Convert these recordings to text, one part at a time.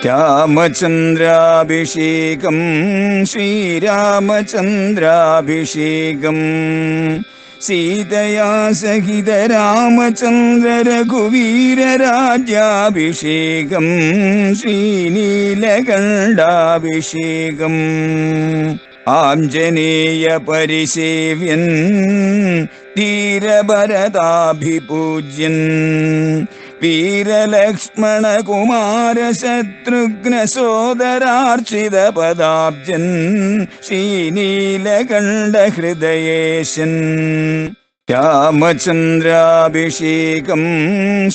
രാമചന്ദ്രാഭിഷേകം ശ്രീരാമചന്ദ്രാഭിഷേകം സീതയാ സഹിത രാമചന്ദ്ര രഘുവീരരാജ്യാഭിഷേകം ശ്രീനീലകണ്ഠാഭിഷേകം ആഞ്ജനേയ പരിസേവ്യൻ ധീരഭരതാഭിപൂജ്യൻ വീരലക്ഷ്മണ കുമാര ശത്രുഘ്ന സോദരാർച്ചിത പദാബ്ജൻ ശ്രീനീലകണ്ഠ ഹൃദയേശൻ രാമചന്ദ്രാഭിഷേകം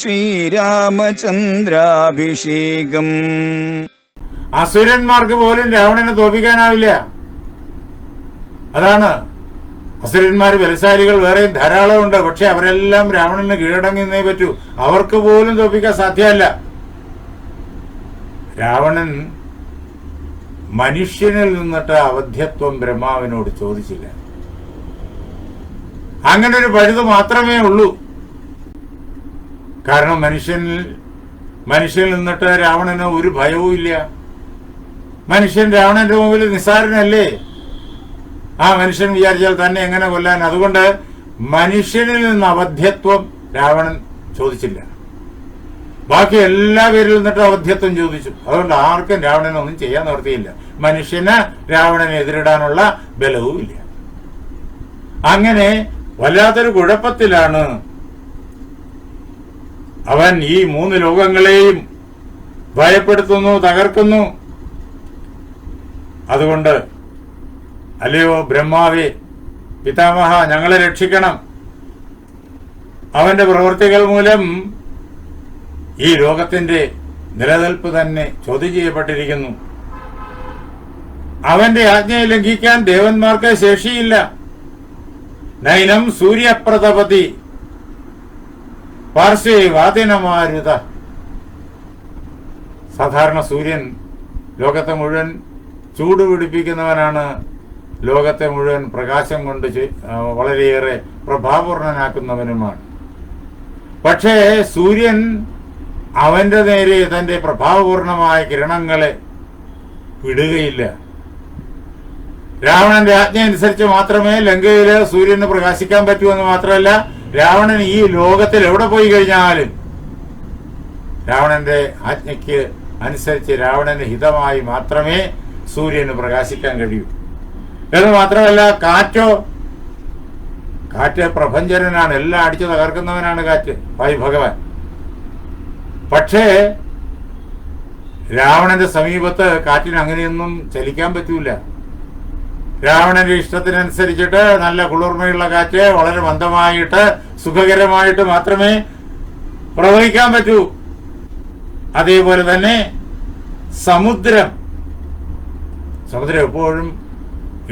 ശ്രീരാമചന്ദ്രാഭിഷേകം. അസുരന്മാർക്ക് പോലും രാവണനെ തോൽപ്പിക്കാനാവില്ല. അതാണ് അസുരന്മാര് ബലശാലികൾ വേറെയും ധാരാളം ഉണ്ട്. പക്ഷെ അവരെല്ലാം രാവണന് കീഴടങ്ങുന്നേ പറ്റൂ. അവർക്ക് പോലും തോൽപ്പിക്കാൻ സാധ്യമല്ല. രാവണൻ മനുഷ്യനിൽ നിന്നിട്ട് അവധ്യത്വം ബ്രഹ്മാവിനോട് ചോദിച്ചില്ല. അങ്ങനെ ഒരു പഴുത് മാത്രമേ ഉള്ളൂ. കാരണം മനുഷ്യനിൽ നിന്നിട്ട് രാവണന് ഒരു ഭയവും ഇല്ല. മനുഷ്യൻ രാവണന്റെ മുമ്പിൽ നിസ്സാരനല്ലേ? ആ മനുഷ്യൻ വിചാരിച്ചാൽ തന്നെ എങ്ങനെ കൊല്ലാൻ? അതുകൊണ്ട് മനുഷ്യനിൽ നിന്ന് അവധ്യത്വം രാവണൻ ചോദിച്ചില്ല. ബാക്കി എല്ലാ പേരിൽ നിന്നിട്ട് അവധ്യത്വം ചോദിച്ചു. അതുകൊണ്ട് ആർക്കും രാവണനൊന്നും ചെയ്യാൻ നിർത്തിയില്ല. മനുഷ്യന് രാവണനെ എതിരിടാനുള്ള ബലവും ഇല്ല. അങ്ങനെ വല്ലാത്തൊരു കുഴപ്പത്തിലാണ് അവൻ. ഈ മൂന്ന് ലോകങ്ങളെയും ഭയപ്പെടുത്തുന്നു, തകർക്കുന്നു. അതുകൊണ്ട് അല്ലയോ ബ്രഹ്മാവേ, പിതാമഹ, ഞങ്ങളെ രക്ഷിക്കണം. അവന്റെ പ്രവൃത്തികൾ മൂലം ഈ ലോകത്തിന്റെ നിലനിൽപ്പ് തന്നെ ചോദ്യം ചെയ്യപ്പെട്ടിരിക്കുന്നു. അവന്റെ ആജ്ഞയെ ലംഘിക്കാൻ ദേവന്മാർക്ക് ശേഷിയില്ല. നൈനം സൂര്യപ്രതപതി പാർശ്വേ വാതിനമാരുത. സാധാരണ സൂര്യൻ ലോകത്തെ മുഴുവൻ ചൂട് പിടിപ്പിക്കുന്നവനാണ്. ലോകത്തെ മുഴുവൻ പ്രകാശം കൊണ്ട് വളരെയേറെ പ്രഭാപൂർണനാക്കുന്നവനുമാണ്. പക്ഷേ സൂര്യൻ അവന്റെ നേരെ തന്റെ പ്രഭാപൂർണമായ കിരണങ്ങളെ വിടുകയില്ല. രാവണന്റെ ആജ്ഞ അനുസരിച്ച് മാത്രമേ ലങ്കയില് സൂര്യന് പ്രകാശിക്കാൻ പറ്റൂ എന്ന് മാത്രമല്ല, രാവണൻ ഈ ലോകത്തിൽ എവിടെ പോയി കഴിഞ്ഞാലും രാവണന്റെ ആജ്ഞയ്ക്ക് അനുസരിച്ച് രാവണന് ഹിതമായി മാത്രമേ സൂര്യന് പ്രകാശിക്കാൻ കഴിയൂ. എന്ന് മാത്രമല്ല, കാറ്റ് പ്രഭഞ്ചരനാണ്. എല്ലാം അടിച്ചു തകർക്കുന്നവനാണ് കാറ്റ്, വായു ഭഗവാൻ. പക്ഷേ രാവണന്റെ സമീപത്ത് കാറ്റിന് അങ്ങനെയൊന്നും ചലിക്കാൻ പറ്റൂല. രാവണന്റെ ഇഷ്ടത്തിനനുസരിച്ചിട്ട് നല്ല കുളിർമയുള്ള കാറ്റ് വളരെ മന്ദമായിട്ട് സുഖകരമായിട്ട് മാത്രമേ പ്രവഹിക്കാൻ പറ്റൂ. അതേപോലെ തന്നെ സമുദ്രം എപ്പോഴും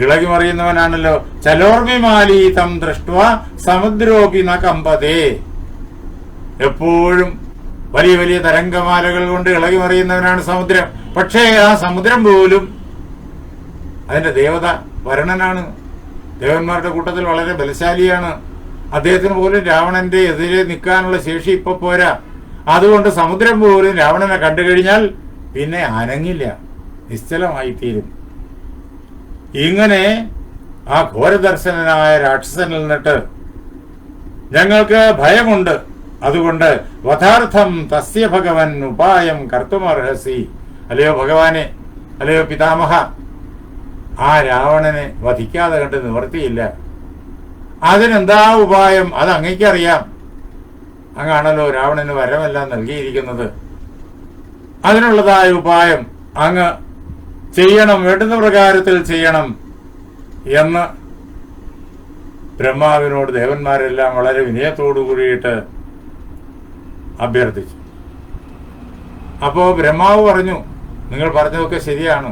ഇളകി മറിയുന്നവനാണല്ലോ. ചലോർമിമാലീതം ദൃഷ്ട്വ സമുദ്രോപി ന കമ്പതേ. എപ്പോഴും വലിയ വലിയ തരംഗമാലകൾ കൊണ്ട് ഇളകി മറിയുന്നവനാണ് സമുദ്രം. പക്ഷേ ആ സമുദ്രം പോലും അതിന്റെ ദേവത വരുണനാണ്. ദേവന്മാരുടെ കൂട്ടത്തിൽ വളരെ ബലശാലിയാണ്. അദ്ദേഹത്തിന് പോലും രാവണന്റെ എതിരെ നിൽക്കാനുള്ള ശേഷി ഇപ്പൊ പോരാ. അതുകൊണ്ട് സമുദ്രം പോലും രാവണനെ കണ്ടു കഴിഞ്ഞാൽ പിന്നെ അനങ്ങില്ല, നിശ്ചലമായി തീരും. ഇങ്ങനെ ആ ഘോരദർശനായ രാക്ഷസനിൽ നിന്നിട്ട് ഞങ്ങൾക്ക് ഭയമുണ്ട്. അതുകൊണ്ട് വധാർത്ഥം തസ്യ ഭഗവൻ ഉപായം കർത്തുമർഹസി. അല്ലയോ ഭഗവാനെ, അല്ലയോ പിതാമഹ, ആ രാവണനെ വധിക്കാതെ കണ്ട് നിവർത്തിയില്ല. അതിനെന്താ ഉപായം? അത് അങ്ങേക്കറിയാം. അങ്ങാണല്ലോ രാവണന് വരമെല്ലാം നൽകിയിരിക്കുന്നത്. അതിനുള്ളതായ ഉപായം അങ്ങ് ചെയ്യണം, വേണ്ടുന്ന പ്രകാരത്തിൽ ചെയ്യണം എന്ന് ബ്രഹ്മാവിനോട് ദേവന്മാരെല്ലാം വളരെ വിനയത്തോടു കൂടിയിട്ട് അഭ്യർത്ഥിച്ചു. അപ്പോ ബ്രഹ്മാവ് പറഞ്ഞു, നിങ്ങൾ പറഞ്ഞതൊക്കെ ശരിയാണ്.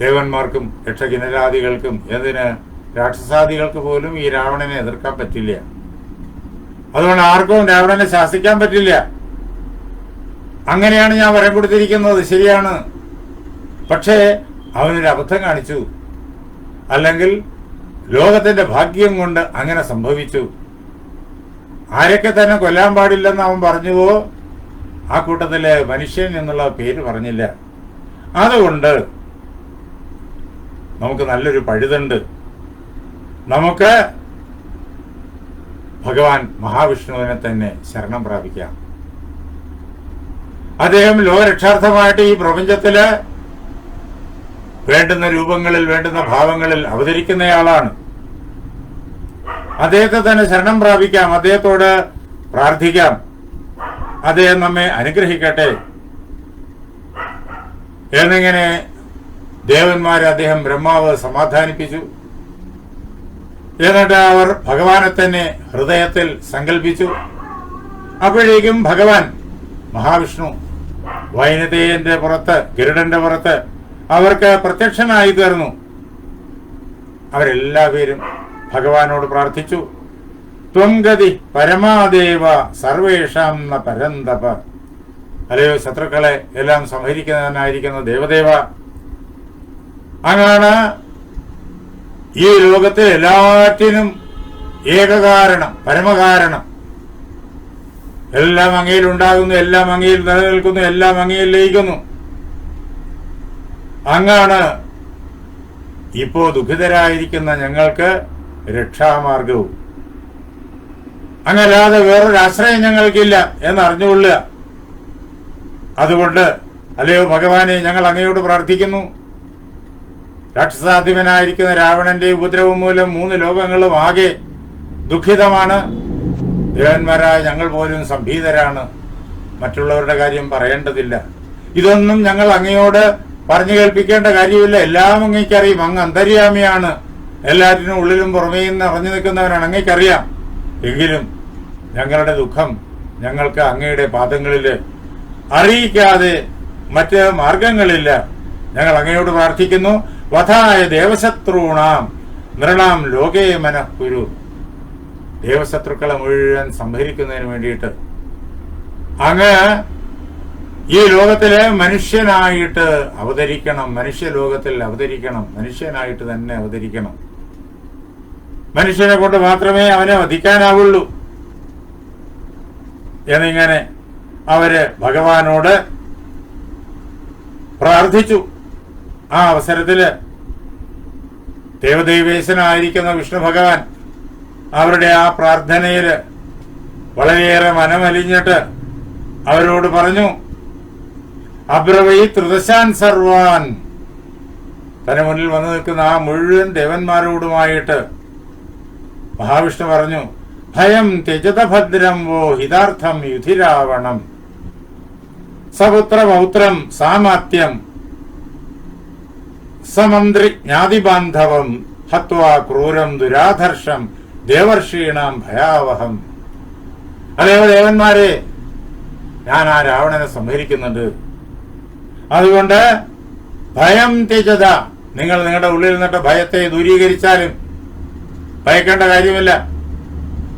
ദേവന്മാർക്കും യക്ഷകിന്നരാദികൾക്കും എന്തിന് രാക്ഷസാദികൾക്ക് പോലും ഈ രാവണനെ എതിർക്കാൻ പറ്റില്ല. അതുകൊണ്ട് ആർക്കും രാവണനെ ശാസിക്കാൻ പറ്റില്ല. അങ്ങനെയാണ് ഞാൻ വരം കൊടുത്തിരിക്കുന്നത്, ശരിയാണ്. പക്ഷേ അവനൊരു അബദ്ധം കാണിച്ചു, അല്ലെങ്കിൽ ലോകത്തിന്റെ ഭാഗ്യം കൊണ്ട് അങ്ങനെ സംഭവിച്ചു. ആരൊക്കെ തന്നെ കൊല്ലാൻ പാടില്ലെന്ന് അവൻ പറഞ്ഞുവോ ആ കൂട്ടത്തില് മനുഷ്യൻ എന്നുള്ള പേര് പറഞ്ഞില്ല. അതുകൊണ്ട് നമുക്ക് നല്ലൊരു പഴുതുണ്ട്. നമുക്ക് ഭഗവാൻ മഹാവിഷ്ണുവിനെ തന്നെ ശരണം പ്രാപിക്കാം. അദ്ദേഹം ലോകരക്ഷാർത്ഥമായിട്ട് ഈ പ്രപഞ്ചത്തില് വേണ്ടുന്ന രൂപങ്ങളിൽ, വേണ്ടുന്ന ഭാവങ്ങളിൽ അവതരിക്കുന്നയാളാണ്. അദ്ദേഹത്തെ തന്നെ ശരണം പ്രാപിക്കാം, അദ്ദേഹത്തോട് പ്രാർത്ഥിക്കാം. അദ്ദേഹം നമ്മെ അനുഗ്രഹിക്കട്ടെ എന്നിങ്ങനെ ദേവന്മാരെ അദ്ദേഹം ബ്രഹ്മാവ് സമാധാനിപ്പിച്ചു. എന്നിട്ട് അവർ ഭഗവാനെ തന്നെ ഹൃദയത്തിൽ സങ്കല്പിച്ചു. അപ്പോഴേക്കും ഭഗവാൻ മഹാവിഷ്ണു വൈനതേയന്റെ പുറത്ത്, ഗരുഡന്റെ പുറത്ത് അവർക്ക് പ്രത്യക്ഷനായി തീർന്നു. അവരെല്ലാവരും ഭഗവാനോട് പ്രാർത്ഥിച്ചു. ത്വം ഗതി പരമാദേവ സർവേഷാം ന പരന്തപ. അല്ലയോ ശത്രുക്കളെ എല്ലാം സംഹരിക്കുന്നതിനായിരിക്കുന്ന ദേവദേവ, അങ്ങാണ് ഈ ലോകത്തെ എല്ലാറ്റിനും ഏകകാരണം, പരമകാരണം. എല്ലാം അങ്ങയിൽ ഉണ്ടാകുന്നു, എല്ലാം അങ്ങയിൽ നിലനിൽക്കുന്നു, എല്ലാം അങ്ങയിൽ ലയിക്കുന്നു. അങ്ങാണ് ഇപ്പോ ദുഃഖിതരായിരിക്കുന്ന ഞങ്ങൾക്ക് രക്ഷാമാർഗവും. അങ്ങല്ലാതെ വേറൊരു ആശ്രയം ഞങ്ങൾക്കില്ല എന്നറിഞ്ഞുകൊള്ളുക. അതുകൊണ്ട് അല്ലയോ ഭഗവാനെ, ഞങ്ങൾ അങ്ങയോട് പ്രാർത്ഥിക്കുന്നു. രാക്ഷസാധിപനായിരിക്കുന്ന രാവണന്റെ ഉപദ്രവം മൂലം 3 ലോകങ്ങളും ആകെ ദുഃഖിതമാണ്. ദേവന്മാരായ ഞങ്ങൾ പോലും സംഭീതരാണ്. മറ്റുള്ളവരുടെ കാര്യം പറയേണ്ടതില്ല. ഇതൊന്നും ഞങ്ങൾ അങ്ങയോട് പറഞ്ഞു കേൾപ്പിക്കേണ്ട കാര്യമില്ല. എല്ലാം അങ്ങേക്കറിയും. അങ്ങ് അന്തര്യാമിയാണ്. എല്ലാറ്റിനും ഉള്ളിലും പുറമേയും നിറഞ്ഞു നിൽക്കുന്നവരാണ്. അങ്ങേക്കറിയാം. എങ്കിലും ഞങ്ങളുടെ ദുഃഖം ഞങ്ങൾക്ക് അങ്ങയുടെ പാദങ്ങളിൽ അറിയിക്കാതെ മറ്റ് മാർഗങ്ങളില്ല. ഞങ്ങൾ അങ്ങയോട് പ്രാർത്ഥിക്കുന്നു. വധായ ദേവശത്രുണാം നൃണാം ലോകേ മനഃകുരു. ദേവശത്രുക്കളെ മുഴുവൻ സംഹരിക്കുന്നതിന് വേണ്ടിയിട്ട് അങ്ങ് ഈ ലോകത്തില് മനുഷ്യനായിട്ട് അവതരിക്കണം. മനുഷ്യലോകത്തിൽ അവതരിക്കണം. മനുഷ്യനായിട്ട് തന്നെ അവതരിക്കണം. മനുഷ്യനെ കൊണ്ട് മാത്രമേ അവനെ വധിക്കാനാവുള്ളൂ എന്നിങ്ങനെ അവര് ഭഗവാനോട് പ്രാർത്ഥിച്ചു. ആ അവസരത്തില് ദേവദേവേശനായിരിക്കുന്ന വിഷ്ണു ഭഗവാൻ അവരുടെ ആ പ്രാർത്ഥനയില് വളരെയേറെ മനമലിഞ്ഞിട്ട് അവരോട് പറഞ്ഞു, അബ്രവൈ ത്രിദശാൻ സർവാൻ. തന്റെ മുന്നിൽ വന്നു നിൽക്കുന്ന ആ മുഴുവൻ ദേവന്മാരോടുമായിട്ട് മഹാവിഷ്ണു പറഞ്ഞു, ഭയം ത്യജത ഭദ്രം വോ ഹിതാർത്ഥം യുധിരാവണം. സപുത്ര പൗത്രം സാമാത്യം സമന്ത്രി ജ്ഞാതിബാന്ധവം ഹത്വാ ക്രൂരം ദുരാധർഷം ദേവർഷീണാം ഭയാവഹം. അല്ലയോ ദേവന്മാരെ, ഞാൻ ആ രാവണനെ സംഹരിക്കുന്നുണ്ട്. അതുകൊണ്ട് ഭയം ത്യജത. നിങ്ങൾ നിങ്ങളുടെ ഉള്ളിൽ നിന്നിട്ട് ഭയത്തെ ദൂരീകരിച്ചാലും ഭയക്കേണ്ട കാര്യമില്ല.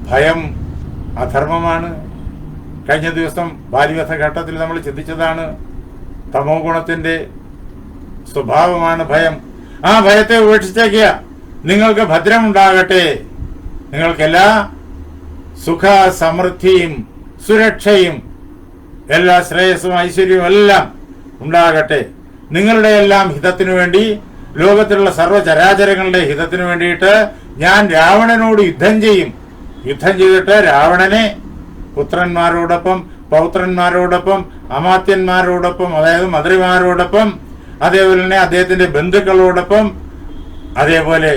ഭയം അധർമ്മമാണ്. കഴിഞ്ഞ ദിവസം ബാലിവധ ഘട്ടത്തിൽ നമ്മൾ ചിന്തിച്ചതാണ്. തമോ ഗുണത്തിന്റെ സ്വഭാവമാണ് ഭയം. ആ ഭയത്തെ ഉപേക്ഷിച്ചേക്കുക. നിങ്ങൾക്ക് ഭദ്രമുണ്ടാകട്ടെ. നിങ്ങൾക്കെല്ലാ സുഖ സമൃദ്ധിയും സുരക്ഷയും എല്ലാ ശ്രേയസ്സും ഐശ്വര്യവും എല്ലാം ഉണ്ടാകട്ടെ. നിങ്ങളുടെ എല്ലാം ഹിതത്തിനു വേണ്ടി, ലോകത്തിലുള്ള സർവ്വചരാചരങ്ങളുടെ ഹിതത്തിനു വേണ്ടിയിട്ട് ഞാൻ രാവണനോട് യുദ്ധം ചെയ്യും. യുദ്ധം ചെയ്തിട്ട് രാവണനെ പുത്രന്മാരോടൊപ്പം, പൗത്രന്മാരോടൊപ്പം, അമാത്യന്മാരോടൊപ്പം, അതായത് മന്ത്രിമാരോടൊപ്പം, അതേപോലെ തന്നെ അദ്ദേഹത്തിന്റെ ബന്ധുക്കളോടൊപ്പം, അതേപോലെ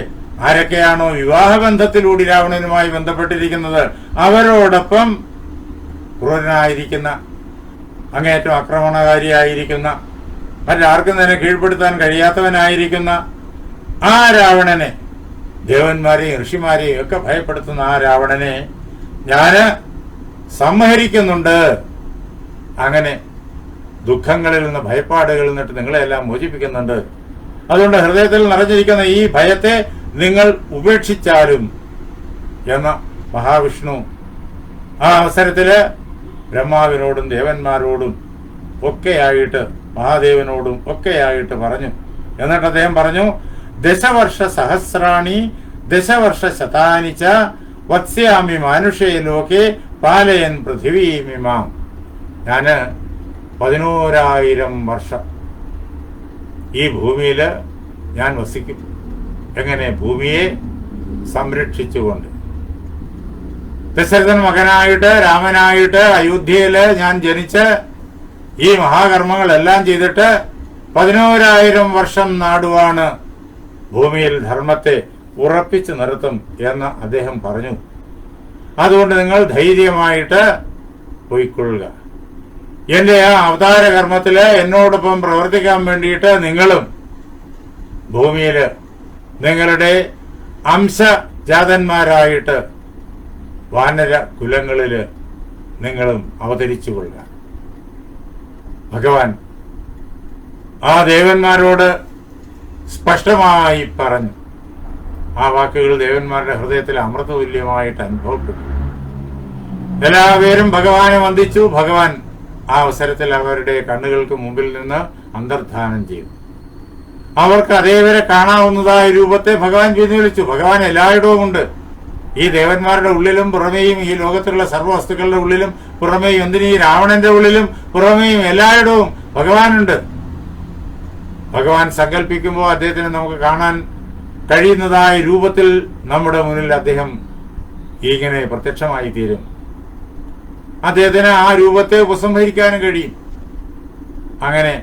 ആരൊക്കെയാണോ വിവാഹബന്ധത്തിലൂടെ രാവണനുമായി ബന്ധപ്പെട്ടിരിക്കുന്നത് അവരോടൊപ്പം, ക്രൂരനായിരിക്കുന്ന, അങ്ങേയറ്റം ആക്രമണകാരിയായിരിക്കുന്ന, മറ്റാർക്കും തന്നെ കീഴ്പ്പെടുത്താൻ കഴിയാത്തവനായിരിക്കുന്ന ആ രാവണനെ, ദേവന്മാരെയും ഋഷിമാരെയും ഒക്കെ ഭയപ്പെടുത്തുന്ന ആ രാവണനെ ഞാന് സംഹരിക്കുന്നുണ്ട്. അങ്ങനെ ദുഃഖങ്ങളിൽ നിന്ന്, ഭയപ്പാടുകളിൽ നിന്നിട്ട് നിങ്ങളെല്ലാം മോചിപ്പിക്കുന്നുണ്ട്. അതുകൊണ്ട് ഹൃദയത്തിൽ നിറഞ്ഞിരിക്കുന്ന ഈ ഭയത്തെ നിങ്ങൾ ഉപേക്ഷിച്ചാലും എന്ന മഹാവിഷ്ണു ആ അവസരത്തില് ബ്രഹ്മാവിനോടും ദേവന്മാരോടും ഒക്കെയായിട്ട്, മഹാദേവനോടും ഒക്കെയായിട്ട് പറഞ്ഞു. എന്നിട്ട് അദ്ദേഹം പറഞ്ഞു, ദശവർഷ സഹസ്രാണി ദശവർഷ ശതാനിച്ച വത്സ്യാമി മാനുഷേ ലോകെ പാലയൻ പൃഥിവീമിമാം. ഞാന് 11,000 വർഷം ഈ ഭൂമിയിൽ ഞാൻ വസിക്കും. എങ്ങനെ? ഭൂമിയെ സംരക്ഷിച്ചുകൊണ്ട്. ദശരഥൻ മകനായിട്ട് രാമനായിട്ട് അയോധ്യയില് ഞാൻ ജനിച്ച് ഈ മഹാകർമ്മങ്ങളെല്ലാം ചെയ്തിട്ട് 11,000 വർഷം നാടുവാണ് ഭൂമിയിൽ ധർമ്മത്തെ ഉറപ്പിച്ചു നിർത്തും എന്ന് അദ്ദേഹം പറഞ്ഞു. അതുകൊണ്ട് നിങ്ങൾ ധൈര്യമായിട്ട് പോയിക്കൊള്ളുക. എന്റെ ആ അവതാര കർമ്മത്തില് എന്നോടൊപ്പം പ്രവർത്തിക്കാൻ വേണ്ടിയിട്ട് നിങ്ങളും ഭൂമിയില് നിങ്ങളുടെ അംശജാതന്മാരായിട്ട് വാനര കുലങ്ങളില് നിങ്ങളും അവതരിച്ചു കൊള്ളുക. ഭഗവാൻ ആ ദേവന്മാരോട് സ്പഷ്ടമായി പറഞ്ഞു. ആ വാക്കുകൾ ദേവന്മാരുടെ ഹൃദയത്തിൽ അമൃതതുല്യമായിട്ട് അനുഭവപ്പെട്ടു. എല്ലാവരും ഭഗവാനെ വന്ദിച്ചു. ഭഗവാൻ ആ അവസരത്തിൽ അവരുടെ കണ്ണുകൾക്ക് മുമ്പിൽ നിന്ന് അന്തർധാനം ചെയ്തു. അവർക്ക് അതേവരെ കാണാവുന്നതായ രൂപത്തെ ഭഗവാൻ പിൻവലിച്ചു. ഭഗവാൻ എല്ലായിടവും ഉണ്ട്. ഈ ദേവന്മാരുടെ ഉള്ളിലും പുറമേയും, ഈ ലോകത്തിലുള്ള സർവ്വവസ്തുക്കളുടെ ഉള്ളിലും പുറമേയും, എന്തിനീ രാവണന്റെ ഉള്ളിലും പുറമേയും എല്ലായിടവും ഭഗവാനുണ്ട്. ഭഗവാൻ സങ്കല്പിക്കുമ്പോൾ അദ്ദേഹത്തിന് നമുക്ക് കാണാൻ കഴിയുന്നതായ രൂപത്തിൽ നമ്മുടെ മുന്നിൽ അദ്ദേഹം ഇങ്ങനെ പ്രത്യക്ഷമായി തീരും. അദ്ദേഹത്തിന് ആ രൂപത്തെ ഉപസംഹരിക്കാനും കഴിയും. അങ്ങനെ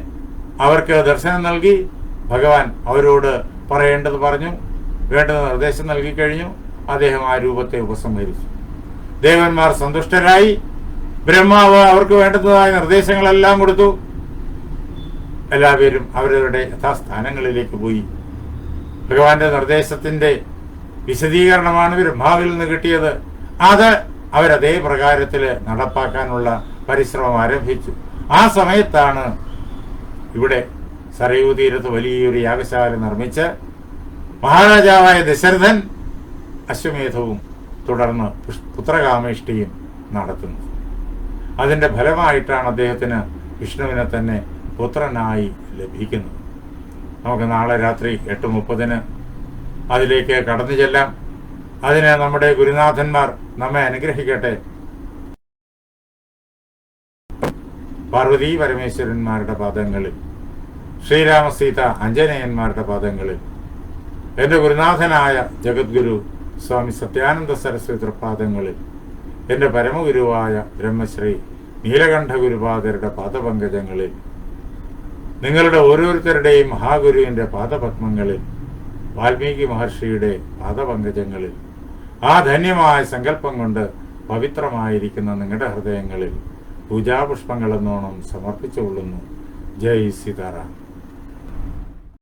അവർക്ക് ദർശനം നൽകി ഭഗവാൻ അവരോട് പറയേണ്ടത് പറഞ്ഞു, വേണ്ടത് നിർദ്ദേശം നൽകി കഴിഞ്ഞു. അദ്ദേഹം ആ രൂപത്തെ ഉപസംഹരിച്ചു. ദേവന്മാർ സന്തുഷ്ടരായി. ബ്രഹ്മാവ് അവർക്ക് വേണ്ടതായ നിർദ്ദേശങ്ങളെല്ലാം കൊടുത്തു. എല്ലാവരും അവരവരുടെ യഥാസ്ഥാനങ്ങളിലേക്ക് പോയി. ഭഗവാന്റെ നിർദ്ദേശത്തിന്റെ വിശദീകരണമാണ് ബ്രഹ്മാവിൽ നിന്ന് കിട്ടിയത്. അത് അവരതേ പ്രകാരത്തില് നടപ്പാക്കാനുള്ള പരിശ്രമം ആരംഭിച്ചു. ആ സമയത്താണ് ഇവിടെ സരയൂ തീരത്ത് വലിയൊരു യാഗശാല നിർമ്മിച്ച് മഹാരാജാവായ ദശരഥൻ അശ്വമേധവും തുടർന്ന് പുത്രകാമേഷ്ടിയും നടത്തുന്നു. അതിന്റെ ഫലമായിട്ടാണ് അദ്ദേഹത്തിന് വിഷ്ണുവിനെ തന്നെ പുത്രനായി ലഭിക്കുന്നത്. നമുക്ക് നാളെ രാത്രി 8:30 അതിലേക്ക് കടന്നു ചെല്ലാം. അതിന് നമ്മുടെ ഗുരുനാഥന്മാർ നമ്മെ അനുഗ്രഹിക്കട്ടെ. പാർവതീ പരമേശ്വരന്മാരുടെ പാദങ്ങളിൽ, ശ്രീരാമസീത അഞ്ജനേയന്മാരുടെ പാദങ്ങളിൽ, എന്റെ ഗുരുനാഥനായ ജഗദ്ഗുരു സ്വാമി സത്യാനന്ദ സരസ്വതി തൃപ്പാദങ്ങളിൽ, എന്റെ പരമഗുരുവായ ബ്രഹ്മശ്രീ നീലകണ്ഠ ഗുരുപാദരുടെ പാദപങ്കജങ്ങളിൽ, നിങ്ങളുടെ ഓരോരുത്തരുടെയും മഹാഗുരുവിന്റെ പാദപത്മങ്ങളിൽ, വാൽമീകി മഹർഷിയുടെ പാദപങ്കജങ്ങളിൽ, ആ ധന്യമായ സങ്കല്പം കൊണ്ട് പവിത്രമായിരിക്കുന്ന നിങ്ങളുടെ ഹൃദയങ്ങളിൽ പൂജാപുഷ്പങ്ങളെന്നോണം സമർപ്പിച്ചുകൊള്ളുന്നു. ജയ് സീതാറാം.